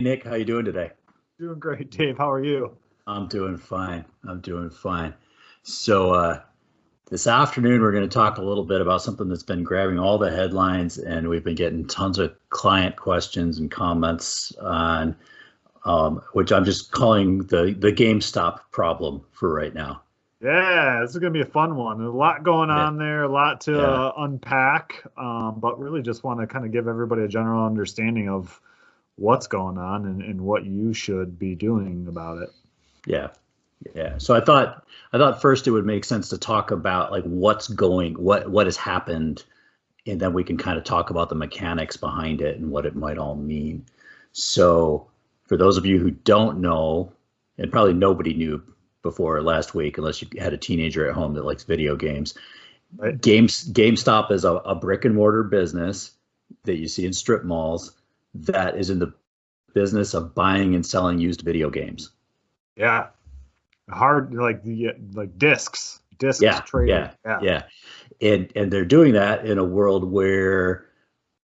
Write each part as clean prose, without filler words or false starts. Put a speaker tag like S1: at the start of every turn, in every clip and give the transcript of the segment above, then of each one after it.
S1: Nick, how you doing today?
S2: Doing great, Dave. How are you?
S1: I'm doing fine. I'm doing fine. So this afternoon we're going to talk a little bit about something that's been grabbing all the headlines, and we've been getting tons of client questions and comments on, which I'm just calling the GameStop problem for right now.
S2: Yeah, this is going to be a fun one. There's a lot going
S1: Yeah,
S2: on there, a lot to
S1: yeah,
S2: unpack, but really just want to kind of give everybody a general understanding of what's going on and what you should be doing about it.
S1: yeah, yeah. So I thought first it would make sense to talk about like what has happened, and then we can kind of talk about the mechanics behind it and what it might all mean. So, for those of you who don't know, and probably nobody knew before last week, unless you had a teenager at home that likes video games,
S2: Right?
S1: GameStop is a brick and mortar business that you see in strip malls that is in the business of buying and selling used video games.
S2: Yeah, hard like the like discs
S1: Yeah,
S2: trading.
S1: yeah,
S2: Yeah,
S1: yeah. And they're doing that in a world where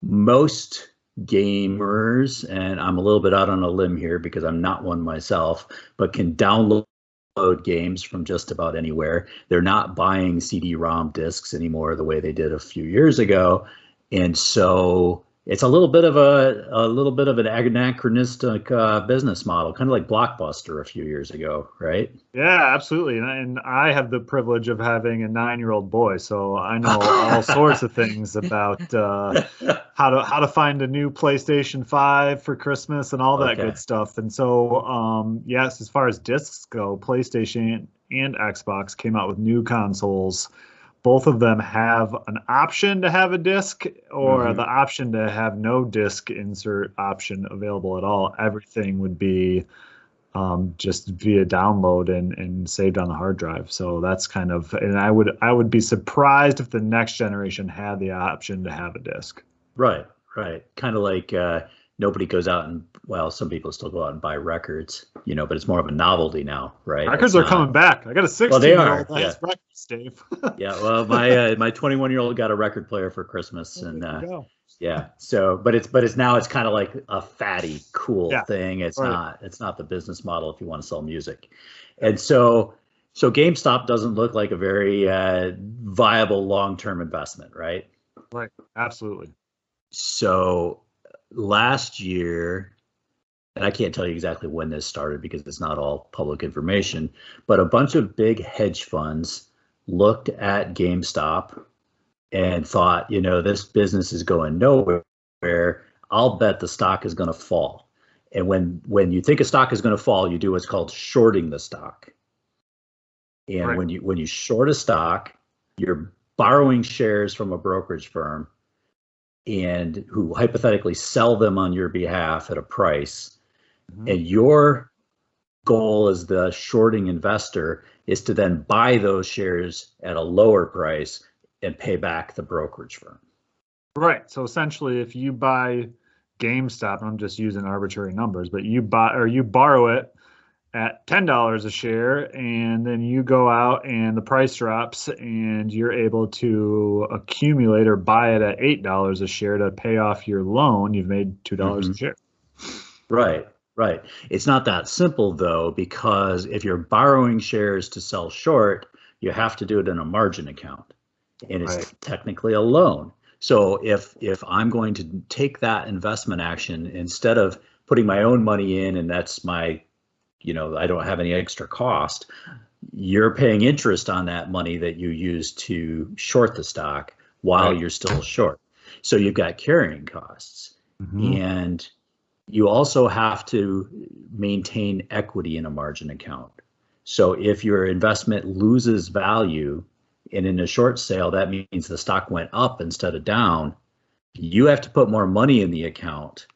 S1: most gamers, and I'm a little bit out on a limb here because I'm not one myself, but can download games from just about anywhere. They're not buying CD-ROM discs anymore the way they did a few years ago. And so it's a little bit of an anachronistic business model, kind of like Blockbuster a few years ago, right?
S2: yeah, absolutely. And I have the privilege of having a 9-year-old boy, so I know all sorts of things about how to find a new PlayStation 5 for Christmas and all that good
S1: Okay.
S2: stuff. And so, yes, as far as discs go, PlayStation and Xbox came out with new consoles. Both of them have an option to have a disc or the
S1: Hmm.
S2: option to have no disc insert option available at all. Everything would be just via download and saved on the hard drive. So that's kind of, and I would be surprised if the next generation had the option to have a disc.
S1: Right, right. Kind of like nobody goes out and, well, some people still go out and buy records, but it's more of a novelty now, right? It's
S2: Records are
S1: not.
S2: coming back. I got a
S1: Well, they
S2: 16-year-old
S1: are.
S2: that
S1: Yeah.
S2: has records, Dave.
S1: Yeah. Well, my 21-year-old got a record player for Christmas,
S2: Well, there
S1: and
S2: you go.
S1: yeah. So, but it's now it's kind of like a fatty, cool
S2: Yeah,
S1: thing. It's
S2: right.
S1: not. It's not the business model if you want to sell music,
S2: Yeah,
S1: and so GameStop doesn't look like a very viable long-term investment, right?
S2: right. Absolutely.
S1: So last year, and I can't tell you exactly when this started because it's not all public information, but a bunch of big hedge funds looked at GameStop and thought, this business is going nowhere. I'll bet the stock is going to fall. And when you think a stock is going to fall, you do what's called shorting the stock. And
S2: Right.
S1: when you short a stock, you're borrowing shares from a brokerage firm and who hypothetically sell them on your behalf at a price.
S2: Mhm.
S1: And your goal as the shorting investor is to then buy those shares at a lower price and pay back the brokerage firm.
S2: Right. So essentially, if you buy GameStop, and I'm just using arbitrary numbers, but you buy or you borrow it at $10 a share, and then you go out and the price drops, and you're able to accumulate or buy it at $8 a share to pay off your loan, you've made $2 a
S1: Hmm.
S2: share.
S1: Right, right. It's not that simple though, because if you're borrowing shares to sell short, you have to do it in a margin account, and
S2: Right.
S1: it's technically a loan. So if I'm going to take that investment action instead of putting my own money in, and that's my, I don't have any extra cost, you're paying interest on that money that you use to short the stock while
S2: Right.
S1: you're still short. So you've got carrying costs.
S2: Hmm.
S1: And you also have to maintain equity in a margin account. So if your investment loses value, and in a short sale, that means the stock went up instead of down, you have to put more money in the account.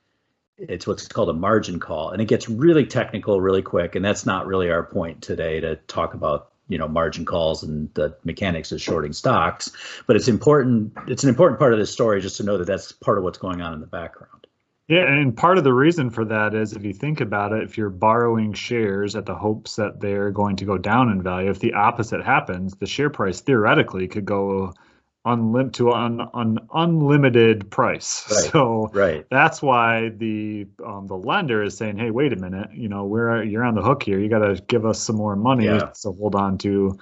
S1: It's what's called a margin call. And it gets really technical really quick. And that's not really our point today to talk about, margin calls and the mechanics of shorting stocks. But it's important. It's an important part of this story just to know that that's part of what's going on in the background.
S2: Yeah, and part of the reason for that is if you think about it, if you're borrowing shares at the hopes that they're going to go down in value, if the opposite happens, the share price theoretically could go unlimited price.
S1: Right.
S2: So
S1: Right.
S2: that's why the lender is saying, hey, wait a minute, you're on the hook here. You got to give us some more money
S1: Yeah.
S2: to hold on to,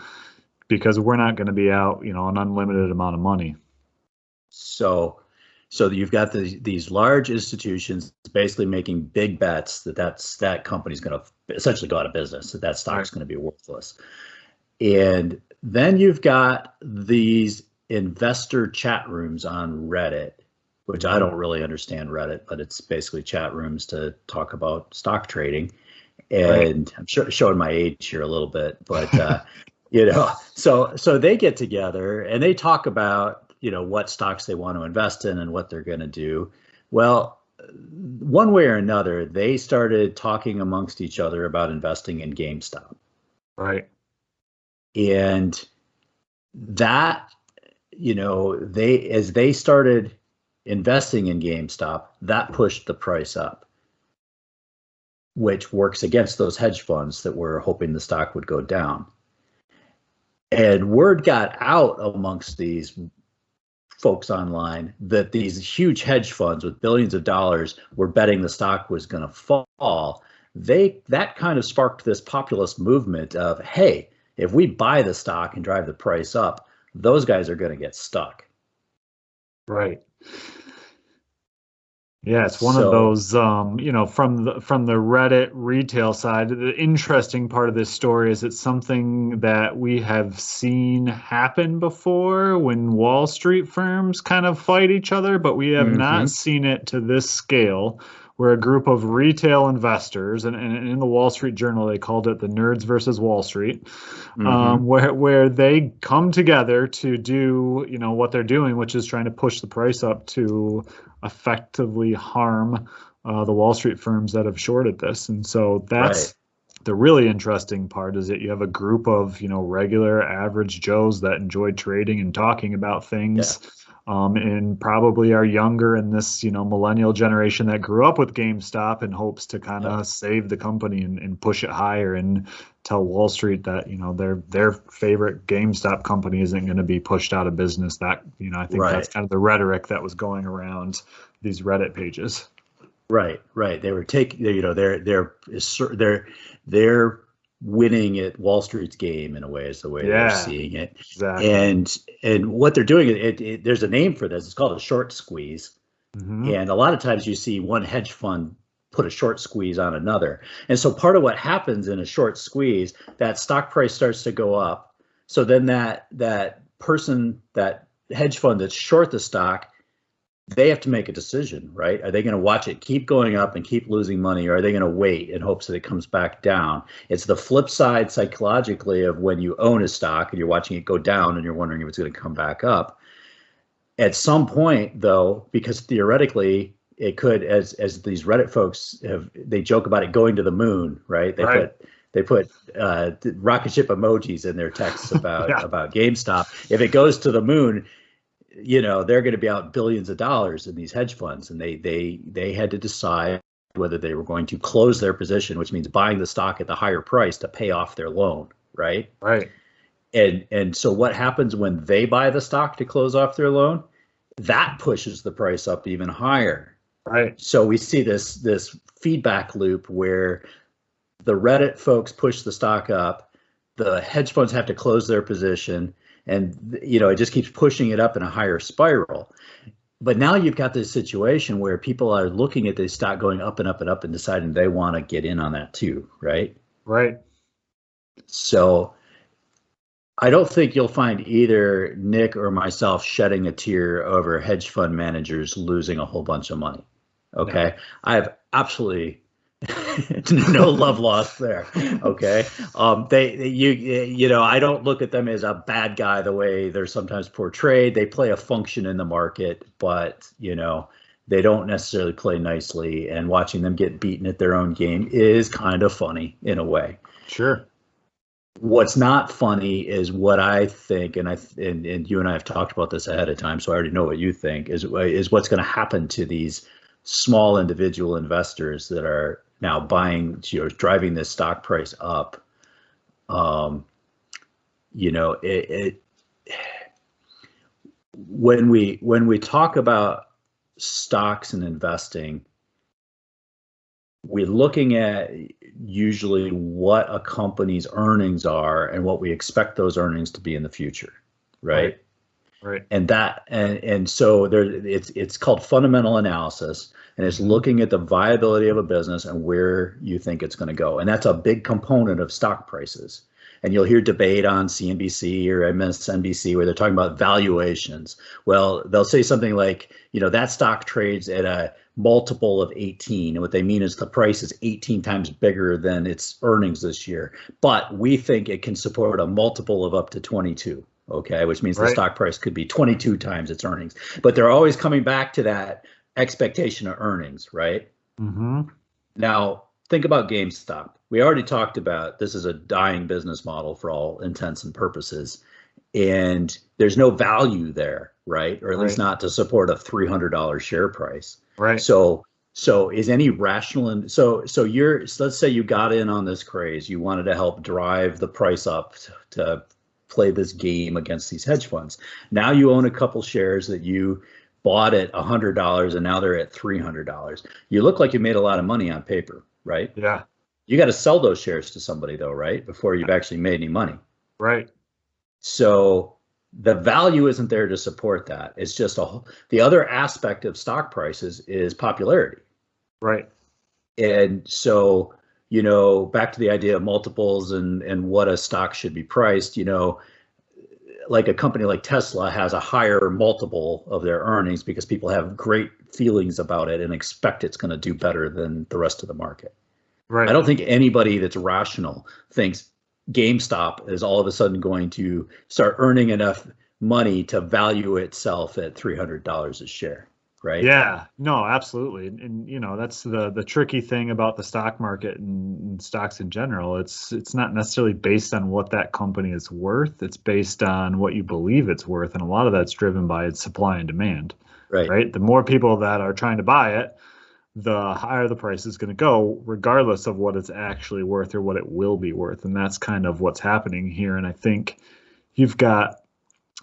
S2: because we're not going to be out, an unlimited amount of money.
S1: So, so you've got these large institutions basically making big bets that company's going to essentially go out of business, that stock's going to be worthless. And then you've got these investor chat rooms on Reddit, which I don't really understand Reddit, but it's basically chat rooms to talk about stock trading. And I'm showing my age here a little bit, but so they get together and they talk about what stocks they want to invest in and what they're going to do. Well, one way or another, they started talking amongst each other about investing in GameStop.
S2: Right.
S1: And that, as they started investing in GameStop, that pushed the price up, which works against those hedge funds that were hoping the stock would go down. And word got out amongst these folks online that these huge hedge funds with billions of dollars were betting the stock was going to fall. That kind of sparked this populist movement of, hey, if we buy the stock and drive the price up, those guys are going to get stuck.
S2: Right. Yeah, it's one of those, from the Reddit retail side. The interesting part of this story is it's something that we have seen happen before when Wall Street firms kind of fight each other, but we have not seen it to this scale, where a group of retail investors, and in the Wall Street Journal, they called it the Nerds versus Wall Street, where they come together to do, what they're doing, which is trying to push the price up to effectively harm the Wall Street firms that have shorted this. And so that's the really interesting part, is that you have a group of, regular average Joes that enjoy trading and talking about things. And probably are younger in this, millennial generation that grew up with GameStop and hopes to kind of save the company and push it higher and tell Wall Street that, their favorite GameStop company isn't going to be pushed out of business. That, I think that's kind of the rhetoric that was going around these Reddit pages. Right.
S1: They were taking, they're winning at Wall Street's game, in a way, is the way they're seeing it.
S2: Exactly.
S1: And what they're doing, there's a name for this. It's called a short squeeze. And a lot of times you see one hedge fund put a short squeeze on another. And so part of what happens in a short squeeze, that stock price starts to go up. So then that person, that hedge fund that's short the stock, they have to make a decision, right? Are they going to watch it keep going up and keep losing money, or are they going to wait in hopes that it comes back down? It's the flip side psychologically of when you own a stock and you're watching it go down and you're wondering if it's going to come back up. At some point, though, because theoretically it could, as these Reddit folks they joke about it going to the moon, right? They put rocket ship emojis in their texts about GameStop. If it goes to the moon, they're going to be out billions of dollars in these hedge funds, and they had to decide whether they were going to close their position, which means buying the stock at the higher price to pay off their loan, right?
S2: Right.
S1: And so what happens when they buy the stock to close off their loan? That pushes the price up even higher.
S2: Right.
S1: So we see this feedback loop where the Reddit folks push the stock up, the hedge funds have to close their position, and it just keeps pushing it up in a higher spiral. But now you've got this situation where people are looking at this stock going up and up and up and deciding they want to get in on that too, right?
S2: Right.
S1: So I don't think you'll find either Nick or myself shedding a tear over hedge fund managers losing a whole bunch of money. Okay. No. I have absolutely no love lost there. Okay. I don't look at them as a bad guy the way they're sometimes portrayed. They play a function in the market, but they don't necessarily play nicely, and watching them get beaten at their own game is kind of funny in a way.
S2: Sure.
S1: What's not funny is what I think, and you and I have talked about this ahead of time, so I already know what you think, is what's going to happen to these small individual investors that are now buying, driving this stock price up. when we talk about stocks and investing, we're looking at usually what a company's earnings are and what we expect those earnings to be in the future, right?
S2: Right.
S1: And so it's called fundamental analysis, and it's looking at the viability of a business and where you think it's going to go. And that's a big component of stock prices. And you'll hear debate on CNBC or MSNBC where they're talking about valuations. Well, they'll say something like, that stock trades at a multiple of 18. And what they mean is the price is 18 times bigger than its earnings this year. But we think it can support a multiple of up to 22. Okay, which means the stock price could be 22 times its earnings. But they're always coming back to that expectation of earnings, right? Now, think about GameStop. We already talked about this is a dying business model for all intents and purposes. And there's no value there, right? Or at least not to support a $300 share price.
S2: Right.
S1: So is any rational, and so let's say you got in on this craze. You wanted to help drive the price up to play this game against these hedge funds. Now you own a couple shares that you bought at $100 and now they're at $300. You look like you made a lot of money on paper, right?
S2: Yeah.
S1: You got to sell those shares to somebody though, right? Before you've actually made any money.
S2: Right.
S1: So the value isn't there to support that. It's just the other aspect of stock prices is popularity.
S2: Right.
S1: And so, back to the idea of multiples and what a stock should be priced, like a company like Tesla has a higher multiple of their earnings because people have great feelings about it and expect it's going to do better than the rest of the market. Right. I don't think anybody that's rational thinks GameStop is all of a sudden going to start earning enough money to value itself at $300 a share. Right.
S2: Yeah, no, absolutely. And that's the tricky thing about the stock market and stocks in general. It's not necessarily based on what that company is worth. It's based on what you believe it's worth. And a lot of that's driven by its supply and demand. Right. The more people that are trying to buy it, the higher the price is going to go, regardless of what it's actually worth or what it will be worth. And that's kind of what's happening here. And I think you've got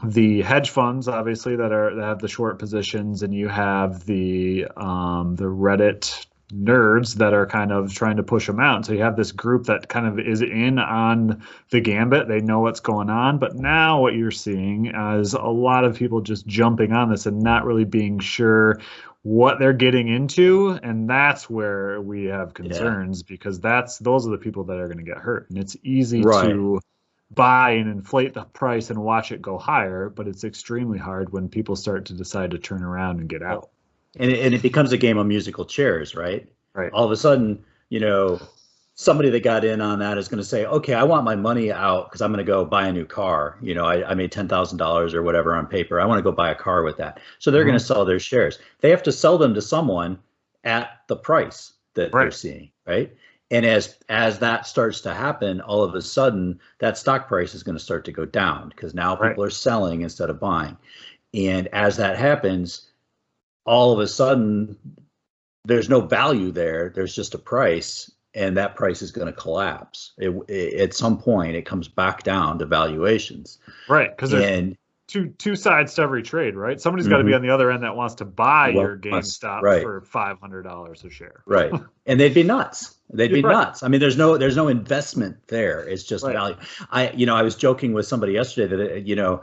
S2: the hedge funds, obviously, that have the short positions, and you have the Reddit nerds that are kind of trying to push them out. And so you have this group that kind of is in on the gambit. They know what's going on. But now what you're seeing is a lot of people just jumping on this and not really being sure what they're getting into. And that's where we have concerns, because those are the people that are going to get hurt. And it's easy to buy and inflate the price and watch it go higher, but it's extremely hard when people start to decide to turn around and get out.
S1: And it becomes a game of musical chairs, right?
S2: Right.
S1: All of a sudden, somebody that got in on that is going to say, okay, I want my money out because I'm going to go buy a new car. I made $10,000 or whatever on paper. I want to go buy a car with that. So they're going to sell their shares. They have to sell them to someone at the price that they're seeing, right? And as that starts to happen, all of a sudden that stock price is going to start to go down because now people are selling instead of buying. And as that happens, all of a sudden there's no value there. There's just a price, and that price is going to collapse. At some point, it comes back down to valuations.
S2: Right, because there's two sides to every trade, right? Somebody's got to be on the other end that wants to buy your GameStop for $500 a share.
S1: Right, and they'd be nuts. They'd be nuts. I mean, there's no investment there. It's just value. I was joking with somebody yesterday that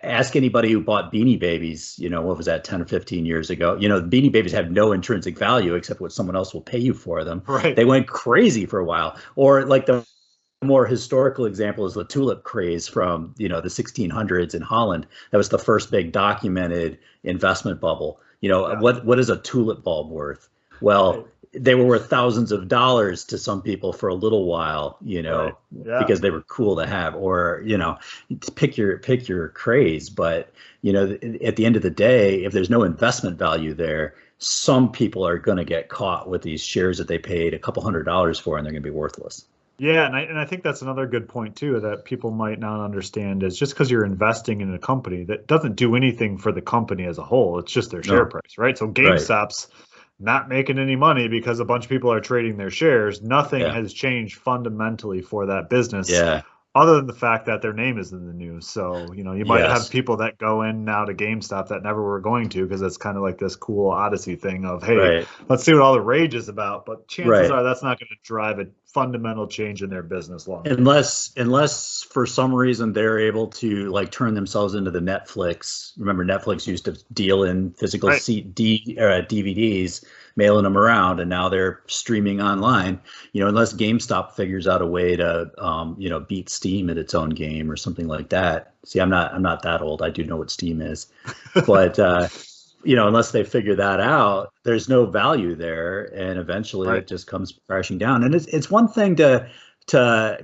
S1: ask anybody who bought Beanie Babies. What was that, 10 or 15 years ago? Beanie Babies have no intrinsic value except what someone else will pay you for them.
S2: Right.
S1: They went crazy for a while. Or like the more historical example is the tulip craze from the 1600s in Holland. That was the first big documented investment bubble. What is a tulip bulb worth? Well, they were worth thousands of dollars to some people for a little while, because they were cool to have, or pick your craze. But at the end of the day, if there's no investment value there, some people are going to get caught with these shares that they paid a couple $100s for, and they're going to be worthless.
S2: Yeah, and I think that's another good point too that people might not understand is just because you're investing in a company that doesn't do anything for the company as a whole, it's just their share price, right? So GameStop's not making any money because a bunch of people are trading their shares. Nothing has changed fundamentally for that business, other than the fact that their name is in the news. So, you know, you might have
S1: Yes.
S2: people that go in now to GameStop that never were going to, because it's kind of like this cool odyssey thing of, hey,
S1: Right.
S2: let's see what all the rage is about. But chances
S1: Right.
S2: are that's not going to drive a fundamental change in their business long term.
S1: Unless for some reason they're able to like turn themselves into the Netflix. Remember, Netflix used to deal in physical
S2: Right.
S1: DVDs, mailing them around, and now they're streaming online. You know, unless GameStop figures out a way to, you know, beat Steam at its own game or something like that. See, I'm not that old. I do know what Steam is, but you know, unless they figure that out, there's no value there, and eventually
S2: Right.
S1: it just comes crashing down. And it's one thing to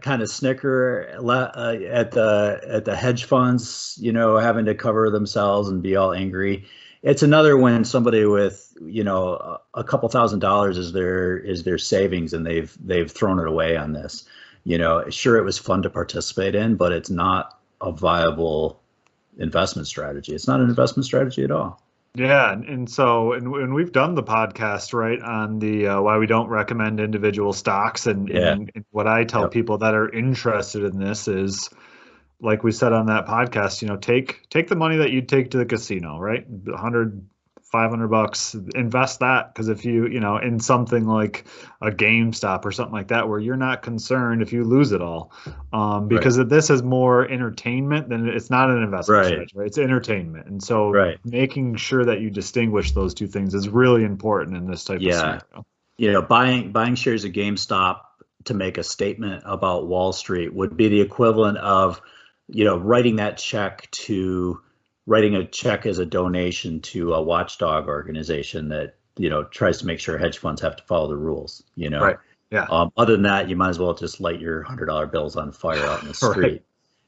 S1: kind of snicker at the hedge funds, you know, having to cover themselves and be all angry. It's another when somebody with, you know, a couple $1,000s is their savings, and they've thrown it away on this. You know, sure, it was fun to participate in, but it's not a viable investment strategy. It's not an investment strategy at all.
S2: Yeah, and we've done the podcast, right, on the why we don't recommend individual stocks,
S1: Yeah.
S2: and what I tell
S1: Yep.
S2: people that are interested in this is, like we said on that podcast, you know, take the money that you'd take to the casino, right? 100, $500, invest that, because if you know, in something like a GameStop or something like that, where you're not concerned if you lose it all,
S1: Right.
S2: because this is more entertainment than it's not an investment
S1: Right.
S2: strategy, right? It's entertainment, and so
S1: Right.
S2: making sure that you distinguish those two things is really important in this type of
S1: Yeah.
S2: scenario.
S1: You know, buying shares of GameStop to make a statement about Wall Street would be the equivalent of, you know, writing a check as a donation to a watchdog organization that, you know, tries to make sure hedge funds have to follow the rules, you know.
S2: Right. Yeah.
S1: Other than that, you might as well just light your $100 bills on fire out in the
S2: Right.
S1: street.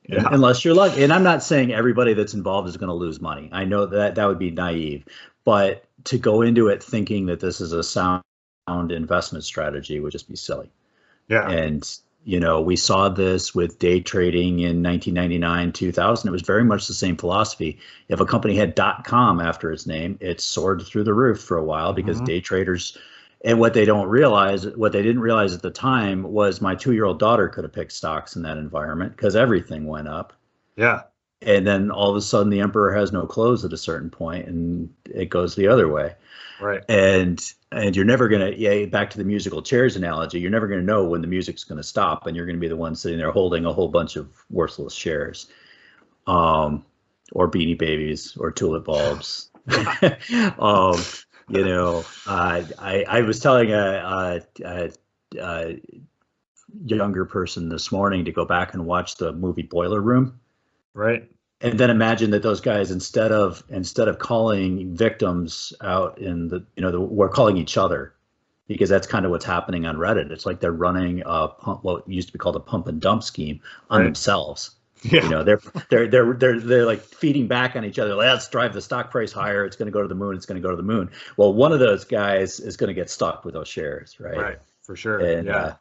S2: Yeah.
S1: Unless you're lucky. And I'm not saying everybody that's involved is going to lose money. I know that would be naive, but to go into it thinking that this is a sound investment strategy would just be silly.
S2: Yeah.
S1: And, you know, we saw this with day trading in 1999, 2000. It was very much the same philosophy. If a company had .com after its name, it soared through the roof for a while because day traders, and what they didn't realize at the time was my 2-year-old daughter could have picked stocks in that environment because everything went up.
S2: Yeah.
S1: And then all of a sudden the emperor has no clothes at a certain point and it goes the other way.
S2: Right.
S1: And you're never going to, yeah, back to the musical chairs analogy, you're never going to know when the music's going to stop, and you're going to be the one sitting there holding a whole bunch of worthless shares, or Beanie Babies or tulip bulbs. um, you know, I was telling a younger person this morning to go back and watch the movie Boiler Room.
S2: Right.
S1: And then imagine that those guys, instead of calling victims out in the, you know, we're calling each other, because that's kind of what's happening on Reddit. It's like they're running a pump, what used to be called a pump and dump scheme on
S2: Right.
S1: themselves.
S2: Yeah.
S1: You know, they're like feeding back on each other. Let's drive the stock price higher. It's going to go to the moon. It's going to go to the moon. Well, one of those guys is going to get stuck with those shares, right?
S2: Right. For sure.
S1: And
S2: Yeah.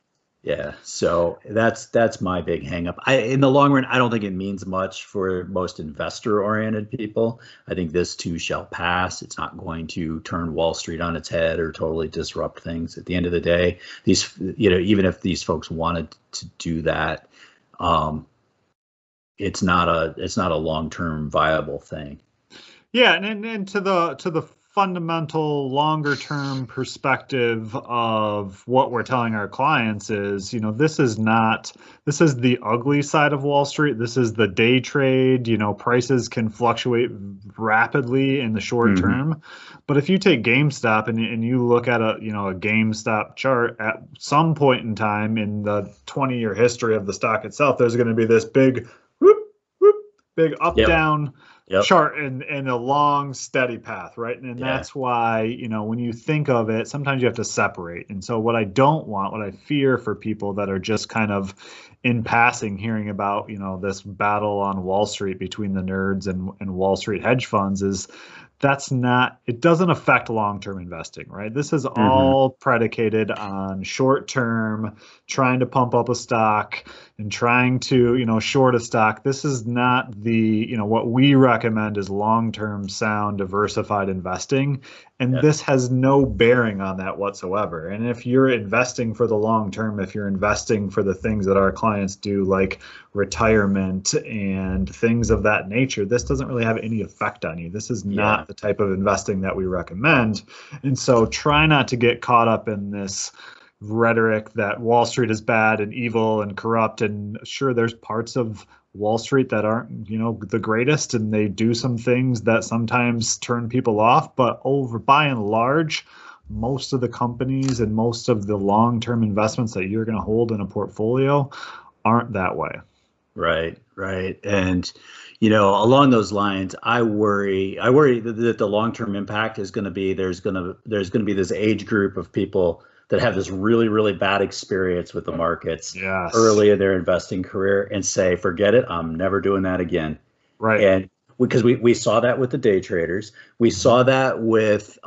S1: yeah, so that's my big hang up. In the long run, I don't think it means much for most investor-oriented people. I think this too shall pass. It's not going to turn Wall Street on its head or totally disrupt things. At the end of the day, these, you know, even if these folks wanted to do that, it's not a long-term viable thing.
S2: Yeah, and to the fundamental longer term perspective of what we're telling our clients is, you know, this is the ugly side of Wall Street. This is the day trade. You know, prices can fluctuate rapidly in the short term. But if you take GameStop and you look at a GameStop chart at some point in time in the 20-year history of the stock itself, there's going to be this big big up down chart and a long steady path, right? And that's why, you know, when you think of it, sometimes you have to separate. And so what I fear for people that are just kind of in passing hearing about, you know, this battle on Wall Street between the nerds and Wall Street hedge funds is it doesn't affect long-term investing, right? This is all predicated on short-term, trying to pump up a stock, and trying to, short a stock, this is not the, what we recommend is long-term sound diversified investing. And this has no bearing on that whatsoever. And if you're investing for the long term, if you're investing for the things that our clients do, like retirement and things of that nature, this doesn't really have any effect on you. This is not the type of investing that we recommend. And so try not to get caught up in this rhetoric that Wall Street is bad and evil and corrupt. And sure, there's parts of Wall Street that aren't, the greatest, and they do some things that sometimes turn people off. But by and large, most of the companies and most of the long-term investments that you're going to hold in a portfolio aren't that way.
S1: Right. And, along those lines, I worry that the long-term impact is going to be, there's going to be this age group of people that have this really, really bad experience with the markets early in their investing career and say, forget it, I'm never doing that again.
S2: Right.
S1: And because we saw that with the day traders, we saw that with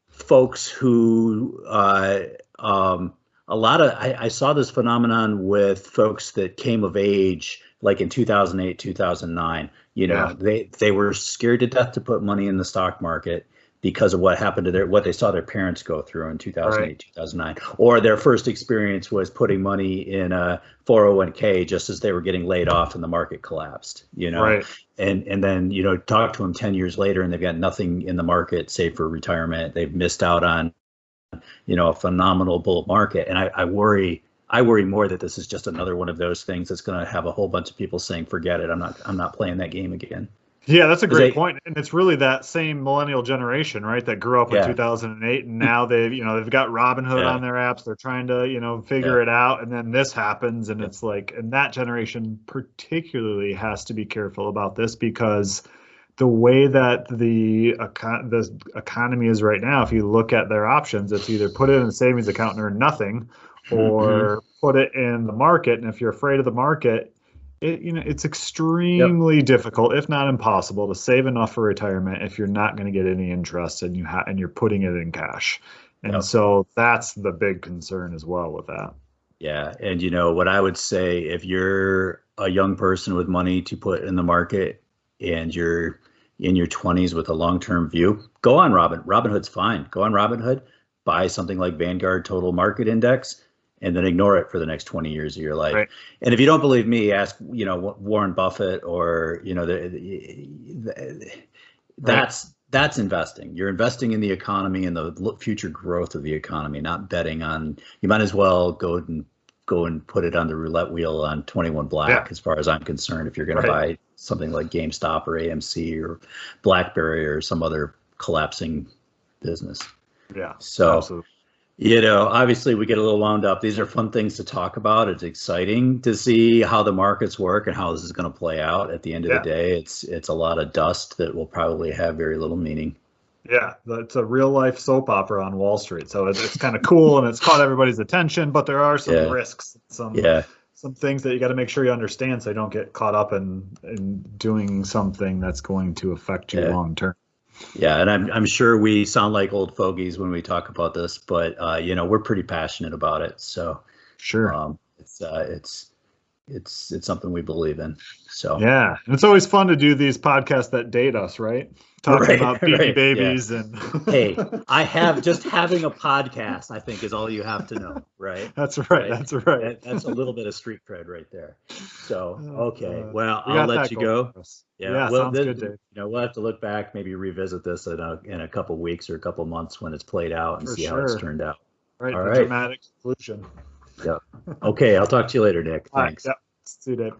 S1: folks who I saw this phenomenon with folks that came of age like in 2008, 2009. They were scared to death to put money in the stock market because of what happened to what they saw their parents go through in 2008, 2009, or their first experience was putting money in a 401k just as they were getting laid off and the market collapsed, and then, talk to them 10 years later and they've got nothing in the market save for retirement. They've missed out on, a phenomenal bull market. And I worry more that this is just another one of those things that's going to have a whole bunch of people saying, forget it, I'm not playing that game again.
S2: Yeah, that's a great point. And it's really that same millennial generation, right, that grew up in 2008, and now they've got Robinhood on their apps. They're trying to, figure it out. And then this happens, and it's like, and that generation particularly has to be careful about this, because the way that the economy is right now, if you look at their options, it's either put it in a savings account and earn nothing, or put it in the market. And if you're afraid of the market, it's extremely difficult, if not impossible, to save enough for retirement if you're not going to get any interest and you're putting it in cash. And so that's the big concern as well with that.
S1: Yeah. And what I would say, if you're a young person with money to put in the market and you're in your 20s with a long-term view, go on Robinhood's fine. Go on Robinhood, buy something like Vanguard Total Market Index, and then ignore it for the next 20 years of your life. Right. And if you don't believe me, ask, Warren Buffett, or, that's investing. You're investing in the economy and the future growth of the economy, not betting on, you might as well go and put it on the roulette wheel on 21 Black, as far as I'm concerned, if you're going to buy something like GameStop or AMC or BlackBerry or some other collapsing business.
S2: Yeah.
S1: So
S2: absolutely.
S1: Obviously we get a little wound up. These are fun things to talk about. It's exciting to see how the markets work and how this is going to play out. At the end of the day, it's a lot of dust that will probably have very little meaning.
S2: Yeah, it's a real life soap opera on Wall Street. So it's kind of cool and it's caught everybody's attention, but there are some risks, some things that you got to make sure you understand so you don't get caught up in doing something that's going to affect you long term.
S1: Yeah, and I'm sure we sound like old fogies when we talk about this, but we're pretty passionate about it. So
S2: sure,
S1: it's something we believe in. So
S2: yeah, and it's always fun to do these podcasts that date us, right? Talking about Beanie Babies and
S1: hey, having a podcast, I think, is all you have to know, right?
S2: That's right. That's right.
S1: That's a little bit of street cred right there. So okay, well, I'll let you go.
S2: Yeah, sounds good, Dave.
S1: We'll have to look back, maybe revisit this in a couple of weeks or a couple of months when it's played out and see how it's turned out.
S2: Right. All right. Dramatic conclusion.
S1: Yeah. Okay. I'll talk to you later, Nick. Thanks.
S2: Right, see you, Dave.